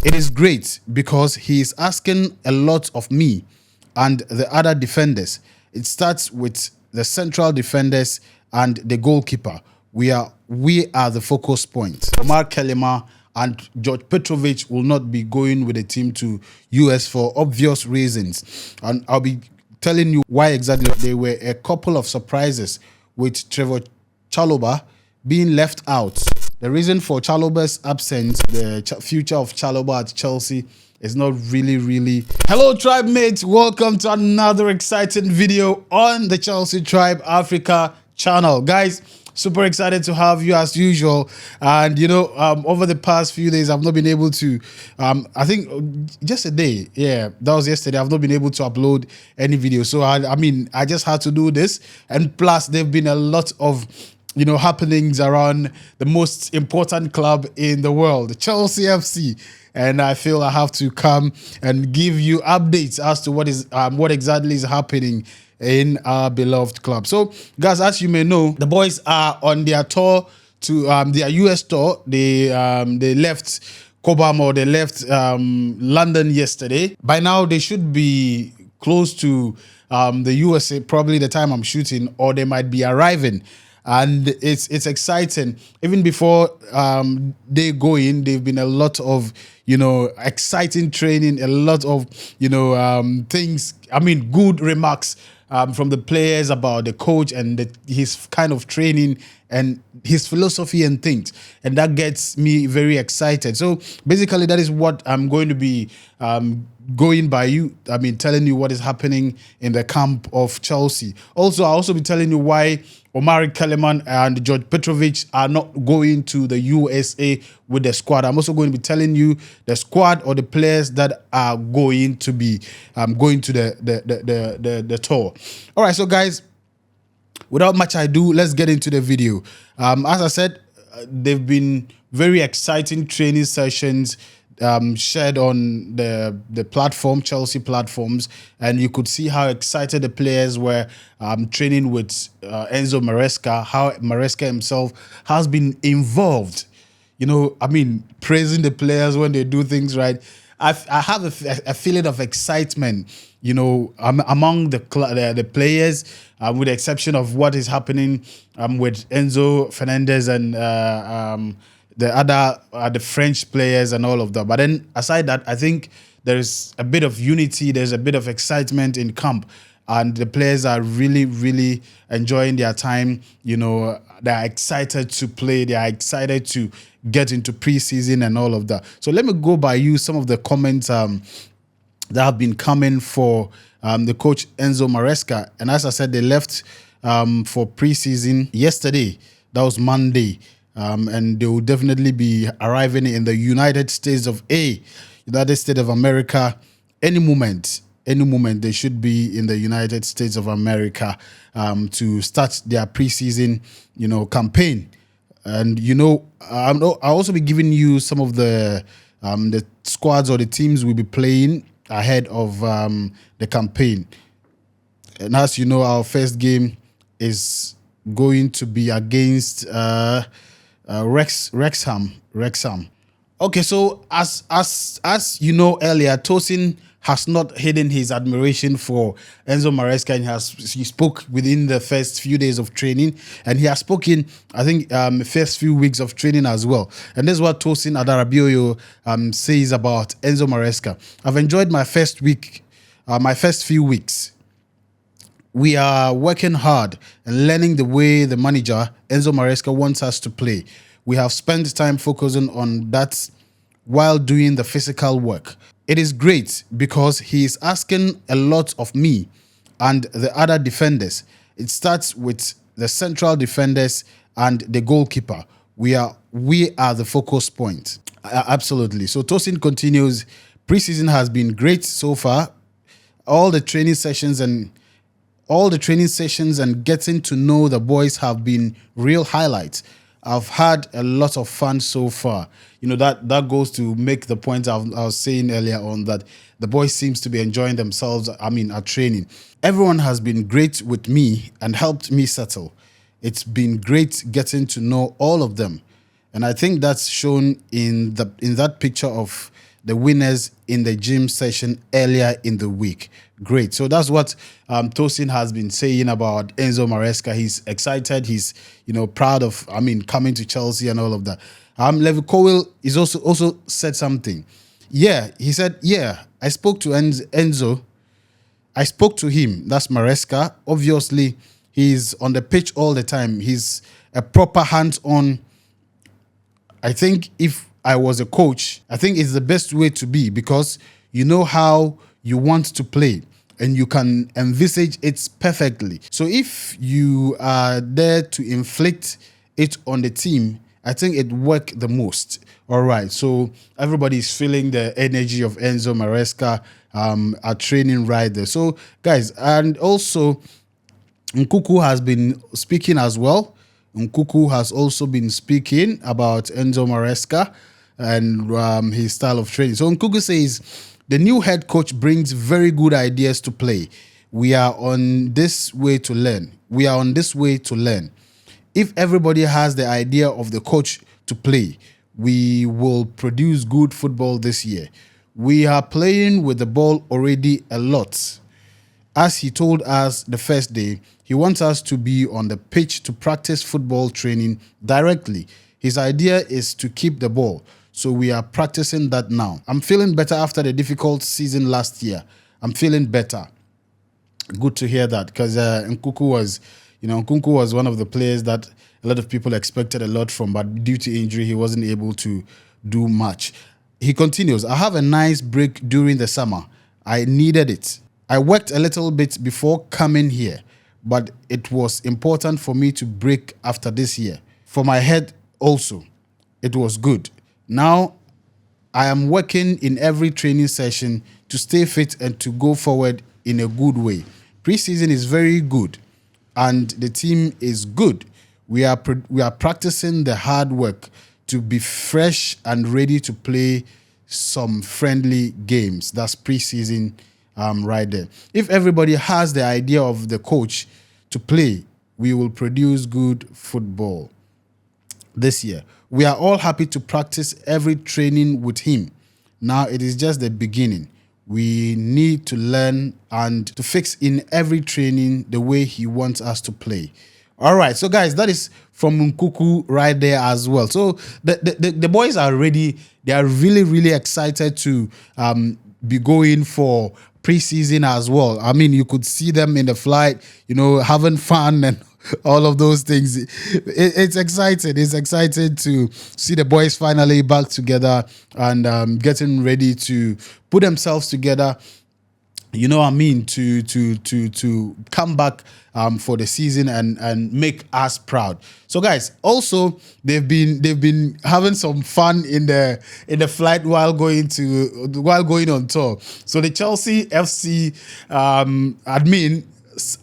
It is great because he is asking a lot of me and the other defenders. It starts with the central defenders and the goalkeeper. We are the focus point. Kellyman and George Petrovic will not be going with the team to US for obvious reasons. And I'll be telling you why exactly. There were a couple of surprises with Trevor Chalobah being left out. The reason for Chalobah's absence, the future of Chalobah at Chelsea, is not really. Hello, Tribe mates. Welcome to another exciting video on the Chelsea Tribe Africa channel. Guys, super excited to have you as usual. And you know, over the past few days, I've not been able to, I think just a day. Yeah, that was yesterday. I've not been able to upload any video. So I mean, I just had to do this. And plus, there've been a lot of happenings around the most important club in the world, Chelsea FC. And I feel I have to come and give you updates as to what exactly is happening in our beloved club. So, guys, as you may know, the boys are on their tour to their US tour. They left Cobham, or they left London yesterday. By now, they should be close to the USA, probably the time I'm shooting, or they might be arriving. And it's exciting. Even before they go in, there've been a lot of exciting training, a lot of things. I mean, good remarks from the players about the coach and his kind of training and his philosophy and things, and that gets me very excited. So basically, that is what I'm going to be going by you. I mean, telling you what is happening in the camp of Chelsea. Also, I'll also be telling you why Kellyman and George Petrovic are not going to the USA with the squad. I'm also going to be telling you the squad or the players that are going to be going to the tour. All right, so guys, without much ado, let's get into the video. As I said, they've been very exciting training sessions shared on the platform, Chelsea platforms, and you could see how excited the players were training with Enzo Maresca, how Maresca himself has been involved. I mean, praising the players when they do things right. I have a feeling of excitement, among the players, with the exception of what is happening with Enzo Fernandez and the other the French players and all of that. But then aside that, I think there's a bit of unity, there's a bit of excitement in camp, and the players are really enjoying their time. They're excited to play, they're excited to get into preseason and all of that. So let me go by you some of the comments that have been coming for the coach Enzo Maresca. And as I said, they left for preseason yesterday. That was Monday. And they will definitely be arriving in the United States of America any moment. They should be in the United States of America to start their preseason, campaign. And I'll also be giving you some of the squads or the teams we'll be playing ahead of the campaign. And as you know, our first game is going to be against Wrexham. Okay, so as you know earlier, Tosin has not hidden his admiration for Enzo Maresca, and he spoke within the first few days of training, and he has spoken, I think, first few weeks of training as well. And this is what Tosin Adarabioyo says about Enzo Maresca. I've enjoyed my first few weeks. We are working hard and learning the way the manager, Enzo Maresca, wants us to play. We have spent time focusing on that while doing the physical work. It is great because he is asking a lot of me and the other defenders. It starts with the central defenders and the goalkeeper. We are the focus point. Absolutely. So Tosin continues, preseason has been great so far. All the training sessions and getting to know the boys have been real highlights. I've had a lot of fun so far. That goes to make the point I was saying earlier on, that the boys seems to be enjoying themselves, at training. Everyone has been great with me and helped me settle. It's been great getting to know all of them. And I think that's shown in that picture of the winners in the gym session earlier in the week. Great. So that's what Tosin has been saying about Enzo Maresca. He's excited. He's proud of coming to Chelsea and all of that. Levi Colwill is also said something. Yeah, he said, yeah, I spoke to Enzo. I spoke to him. That's Maresca. Obviously, he's on the pitch all the time. He's a proper hands-on. I think if I was a coach, I think it's the best way to be, because you know how you want to play and you can envisage it perfectly. So if you are there to inflict it on the team, I think it worked the most. All right, so everybody's feeling the energy of Enzo Maresca at training right there. So guys, and also Nkuku has been speaking as well. Nkuku has also been speaking about Enzo Maresca and his style of training. So Nkuku says, the new head coach brings very good ideas to play. We are on this way to learn. We are on this way to learn. If everybody has the idea of the coach to play, we will produce good football this year. We are playing with the ball already a lot. As he told us the first day, he wants us to be on the pitch to practice football training directly. His idea is to keep the ball. So we are practicing that now. I'm feeling better after the difficult season last year. I'm feeling better. Good to hear that, because Nkunku was one of the players that a lot of people expected a lot from, but due to injury, he wasn't able to do much. He continues, I have a nice break during the summer. I needed it. I worked a little bit before coming here, but it was important for me to break after this year. For my head also, it was good. Now, I am working in every training session to stay fit and to go forward in a good way. Preseason is very good, and the team is good. We are practicing the hard work to be fresh and ready to play some friendly games. That's preseason right there. If everybody has the idea of the coach to play, we will produce good football this year. We are all happy to practice every training with him. Now it is just the beginning. We need to learn and to fix in every training the way he wants us to play. All right, so guys, that is from Nkuku right there as well. So the boys are ready. They are really, really excited to be going for preseason as well. I mean, you could see them in the flight, having fun and all of those things. It's exciting. It's exciting to see the boys finally back together and getting ready to put themselves together. You know what I mean, to come back for the season and make us proud. So guys, also they've been having some fun in the flight while going on tour. So the Chelsea FC admin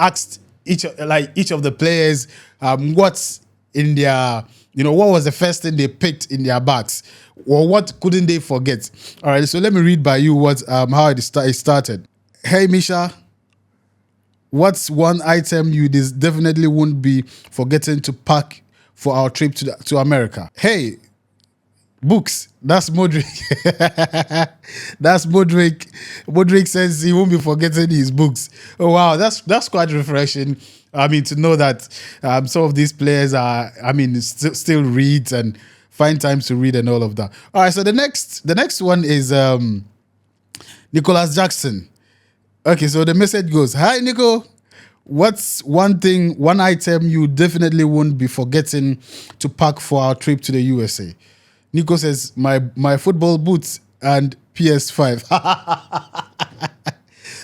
asked each of the players what's in their, what was the first thing they picked in their bags, or what couldn't they forget. All right, so let me read by you what how it started. Hey Misha, what's one item you definitely won't be forgetting to pack for our trip to America? Hey, books. That's Modric. That's Modric. Modric says he won't be forgetting his books. Oh wow, that's quite refreshing. I mean, to know that some of these players are, still read and find time to read and all of that. All right, so the next one is Nicholas Jackson. Okay, so the message goes, hi, Nico. What's one item you definitely won't be forgetting to pack for our trip to the USA? Nico says, my football boots and PS5.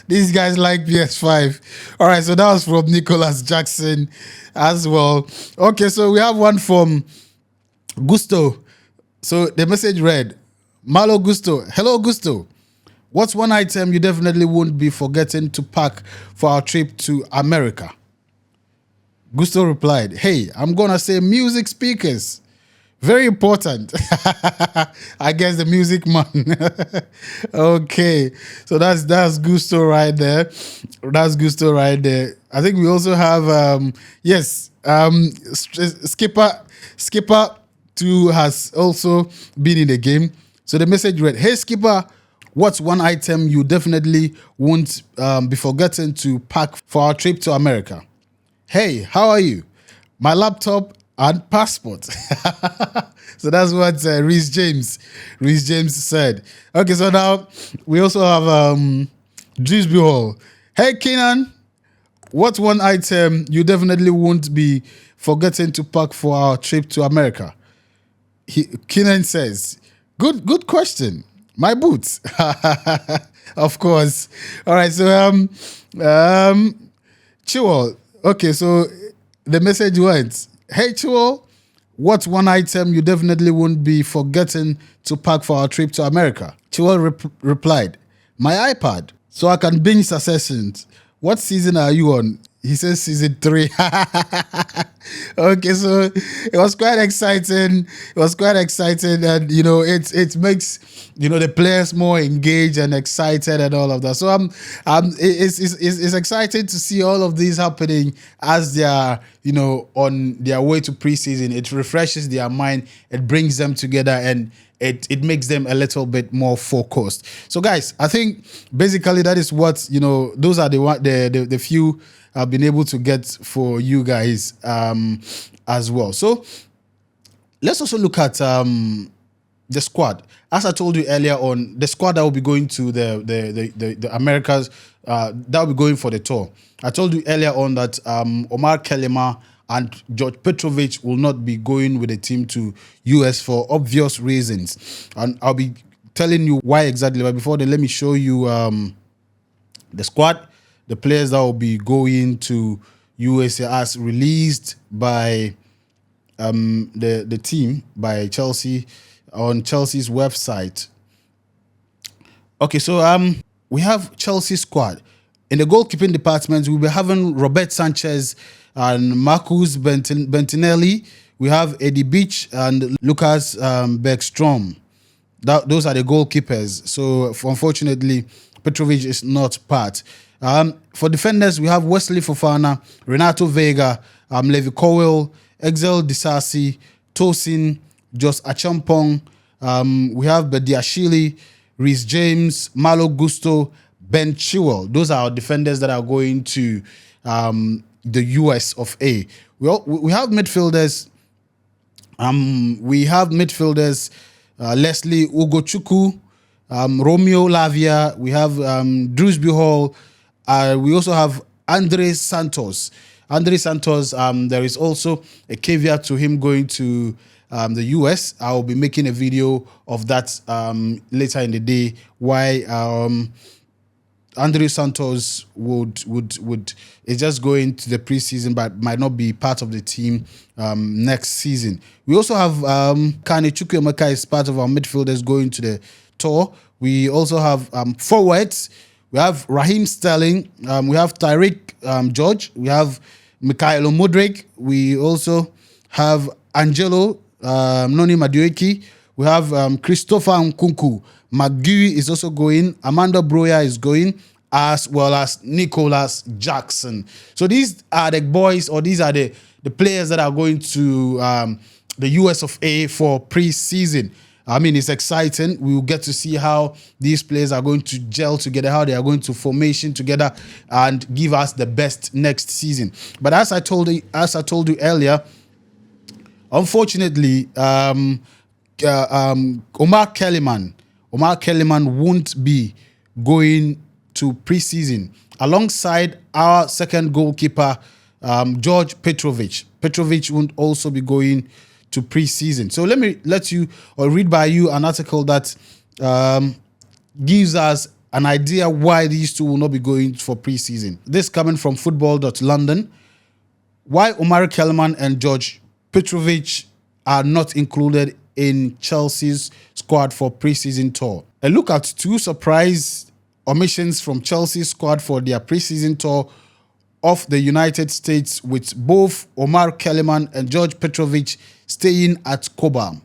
These guys like PS5. All right, so that was from Nicholas Jackson as well. Okay, so we have one from Gusto. So the message read, Malo Gusto. Hello, Gusto. What's one item you definitely won't be forgetting to pack for our trip to America? Gusto replied, hey, I'm going to say music speakers. Very important. I guess the music man. Okay. So that's Gusto right there. That's Gusto right there. I think we also have, Skipper 2 has also been in the game. So the message read, "Hey skipper, what's one item you definitely won't be forgetting to pack for our trip to America? Hey, how are you? My laptop and passport." So that's what Reese James said. Okay, so now we also have Dewsbury Hall. "Hey Kenan, what's one item you definitely won't be forgetting to pack for our trip to America?" Kenan says, Good question. My boots." Of course. All right, so Chiwol. Okay, so the message went, "Hey Chiwol, what's one item you definitely won't be forgetting to pack for our trip to America?" Chiwol replied, "My iPad, so I can binge Successions. What season are you on?" He says season 3. Okay, so it was quite exciting. It was quite exciting, and it makes the players more engaged and excited and all of that. So it's exciting to see all of these happening as they are on their way to preseason. It refreshes their mind. It brings them together, and it makes them a little bit more focused. So guys, I think basically that is what those are the few I've been able to get for you guys as well. So let's also look at the squad. As I told you earlier on, the squad that will be going to the Americas, that will be going for the tour. I told you earlier on that Omar Kellyman and George Petrovic will not be going with the team to US for obvious reasons. And I'll be telling you why exactly. But before then, let me show you the squad, the players that will be going to USA as released by the team, by Chelsea, on Chelsea's website. Okay, so we have Chelsea squad. In the goalkeeping department, we'll be having Robert Sanchez and Marcus Bentinelli. We have Eddie Beach and Lucas Bergstrom. Those are the goalkeepers. So unfortunately, Petrovic is not part. For defenders, we have Wesley Fofana, Renato Vega, Levi Cowell, Exel Disasi, Tosin, Jos Achampong. We have Bediashile, Reece James, Malo Gusto, Ben Chilwell. Those are our defenders that are going to the US of A. We have midfielders. Leslie Ugochukwu, Romeo Lavia. We have Dewsbury Hall. We also have Andre Santos. There is also a caveat to him going to the US. I will be making a video of that later in the day. Why Andre Santos is just going to the preseason, but might not be part of the team next season. We also have Kane Chukwuemeka is part of our midfielders going to the tour. We also have forwards. We have Raheem Sterling. We have Tyreek George. We have Mikhailo Mudryk. We also have Angelo Noni Madueke. We have Christopher Nkunku. McGee is also going. Amanda Broya is going, as well as Nicholas Jackson. So these are the boys, or these are the players that are going to the US of A for preseason. I mean, it's exciting. We will get to see how these players are going to gel together, how they are going to formation together, and give us the best next season. But as I told you earlier, unfortunately, Omar Kellyman won't be going to preseason alongside our second goalkeeper, George Petrovic. Petrovic won't also be going to preseason. So let me read by you an article that gives us an idea why these two will not be going for preseason. This coming from football.london. Why Omar Kellyman and George Petrovic are not included in Chelsea's squad for preseason tour. A look at two surprise omissions from Chelsea's squad for their preseason tour of the United States, with both Omar Kellyman and George Petrovic staying at Cobham.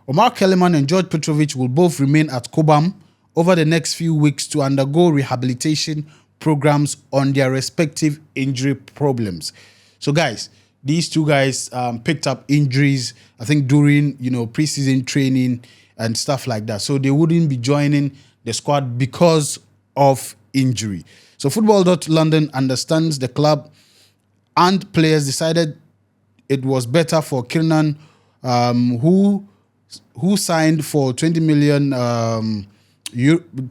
Omar Kellyman and George Petrovic will both remain at Cobham over the next few weeks to undergo rehabilitation programs on their respective injury problems. So guys, these two guys picked up injuries, I think during preseason training and stuff like that. So they wouldn't be joining the squad because of injury. So Football.London understands the club and players decided it was better for Kiernan, who signed for 20 million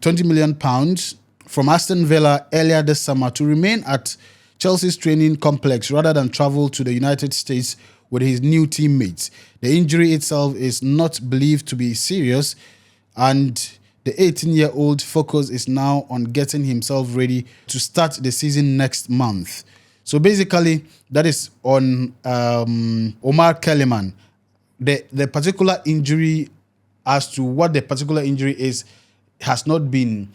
20 million pounds from Aston Villa earlier this summer, to remain at Chelsea's training complex rather than travel to the United States with his new teammates. The injury itself is not believed to be serious, and the 18-year-old focus is now on getting himself ready to start the season next month. So basically, that is on Omar Kellyman. The particular injury, as to what the particular injury is, has not been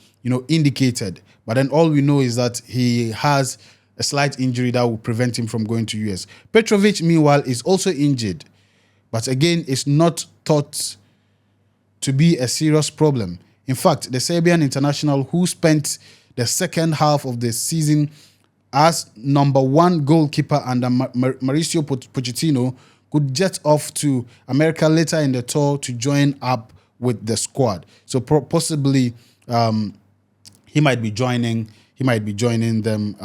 indicated. But then all we know is that he has a slight injury that will prevent him from going to US. Petrovic, meanwhile, is also injured, but again, it's not thought to be a serious problem. In fact, the Serbian international, who spent the second half of the season as number one goalkeeper under Mauricio Pochettino, could jet off to America later in the tour to join up with the squad. So possibly he might be joining them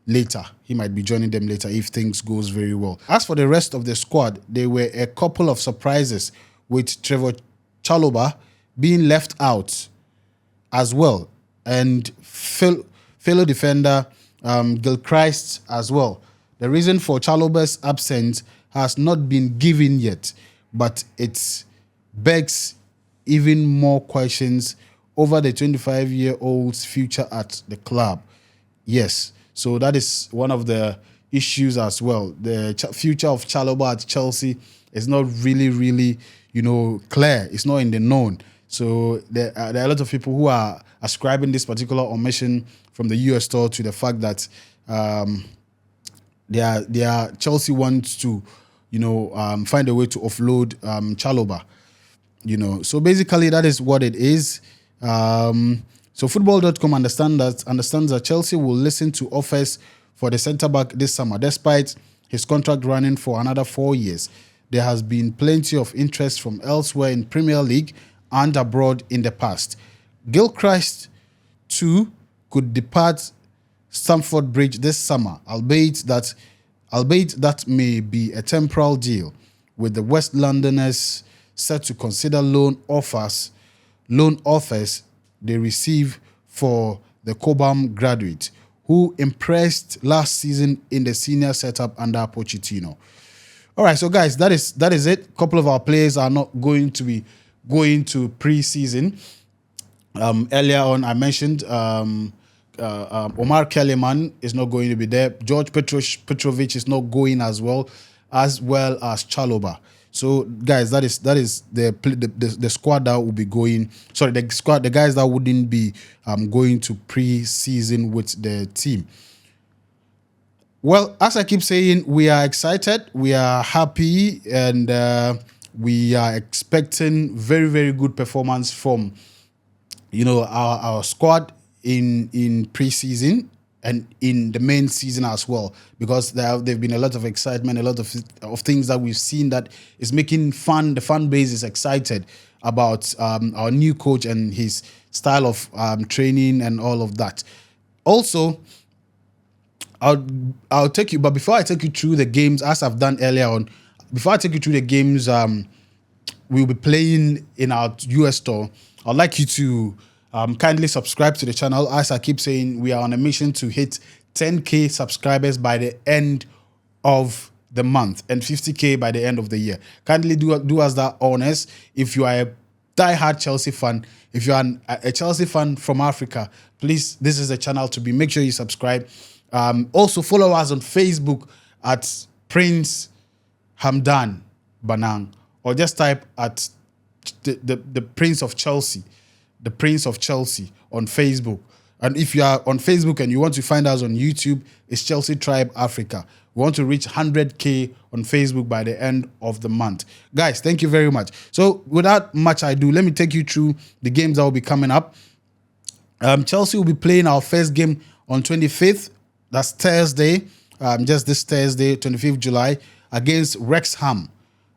later. He might be joining them later if things goes very well. As for the rest of the squad, there were a couple of surprises, with Trevor Chalobah being left out as well, and fellow defender Gilchrist as well. The reason for Chalobah's absence has not been given yet, but it begs even more questions over the 25-year-old's future at the club. Yes, so that is one of the issues as well. The future of Chalobah at Chelsea is not really clear. It's not in the known. So there are a lot of people who are ascribing this particular omission from the US tour to the fact that Chelsea wants to find a way to offload Chalobah. So basically that is what it is. So Football.com understands that Chelsea will listen to offers for the centre-back this summer. Despite his contract running for another 4 years, there has been plenty of interest from elsewhere in Premier League and abroad in the past. Gilchrist, too, could depart Stamford Bridge this summer, albeit that may be a temporal deal, with the West Londoners set to consider loan offers they receive for the Cobham graduate, who impressed last season in the senior setup under Pochettino. All right, so guys, that is it. A couple of our players are not going to be going to pre-season. Earlier on, I mentioned Omar Kellyman is not going to be there. George Petrovic is not going as well as Chalobah. So, guys, that is the squad that will be going. Sorry, the guys that wouldn't be going to pre-season with the team. Well, as I keep saying, we are excited, we are happy, and we are expecting very, very good performance from our squad in pre-season and in the main season as well, because there've been a lot of excitement, a lot of things that we've seen that is making the fan base is excited about our new coach and his style of training and all of that. Also, I'll take you, but before I take you through the games, as I've done earlier on, before I take you through the games we'll be playing in our US tour, I'd like you to kindly subscribe to the channel. As I keep saying, we are on a mission to hit 10K subscribers by the end of the month and 50K by the end of the year. Kindly do us that honors. If you are a die-hard Chelsea fan, if you are a Chelsea fan from Africa, please, this is the channel to be. Make sure you subscribe. Also follow us on Facebook at Prince Hamdan Banang, or just type at the Prince of Chelsea. The Prince of Chelsea on Facebook. And if you are on Facebook and you want to find us on YouTube, it's Chelsea Tribe Africa. We want to reach 100K on Facebook by the end of the month. Guys, thank you very much. So without much ado, let me take you through the games that will be coming up. Chelsea will be playing our first game on 25th. That's Thursday. just this Thursday, 25th July, against Wrexham.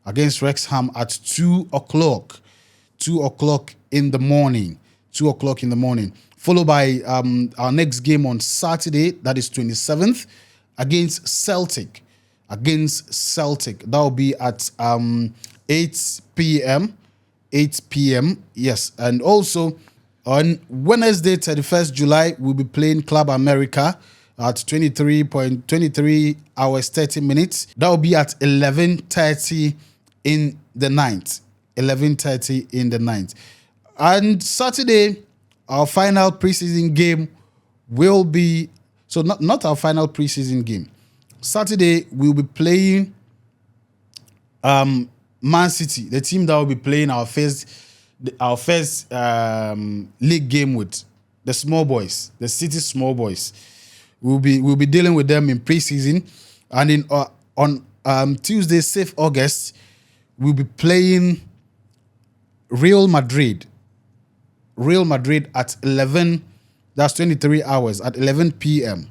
Against Wrexham at 2 o'clock. 2 o'clock in the morning. 2 o'clock in the morning. Followed by our next game on Saturday, that is 27th, against Celtic. Against Celtic. That will be at 8 p.m. 8 p.m. Yes. And also on Wednesday, 31st July, we'll be playing Club America at 23 hours, 30 minutes. That will be at 11:30 in the night. 11:30 in the night. And Saturday, our final preseason game will be, so not our final preseason game. Saturday, we'll be playing Man City, the team that will be playing our first league game with the small boys, the City small boys. We'll be dealing with them in preseason, and on Tuesday, 6th August, we'll be playing Real Madrid. Real Madrid at 11. That's 23 hours at 11 p.m.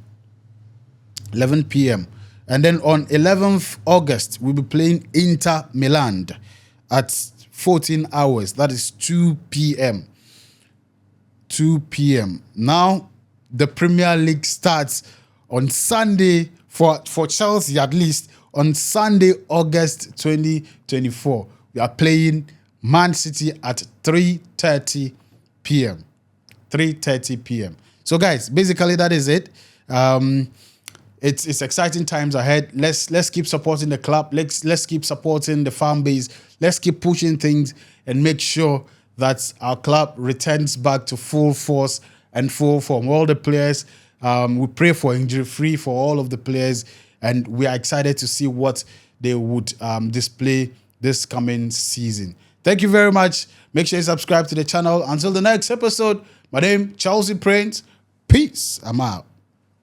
11 p.m. And then on 11th August, we'll be playing Inter Milan at 14 hours. That is 2 p.m. 2 p.m. Now, the Premier League starts on Sunday, for Chelsea at least, on Sunday, August 2024. We are playing Man City at 3:30 p.m. 3:30 p.m. So, guys, basically that is it. It's exciting times ahead. Let's keep supporting the club. Let's keep supporting the fan base. Let's keep pushing things and make sure that our club returns back to full force and full form. All the players, we pray for injury-free for all of the players, and we are excited to see what they would display this coming season. Thank you very much. Make sure you subscribe to the channel. Until the next episode, my name, Chelsea Prince. Peace. I'm out.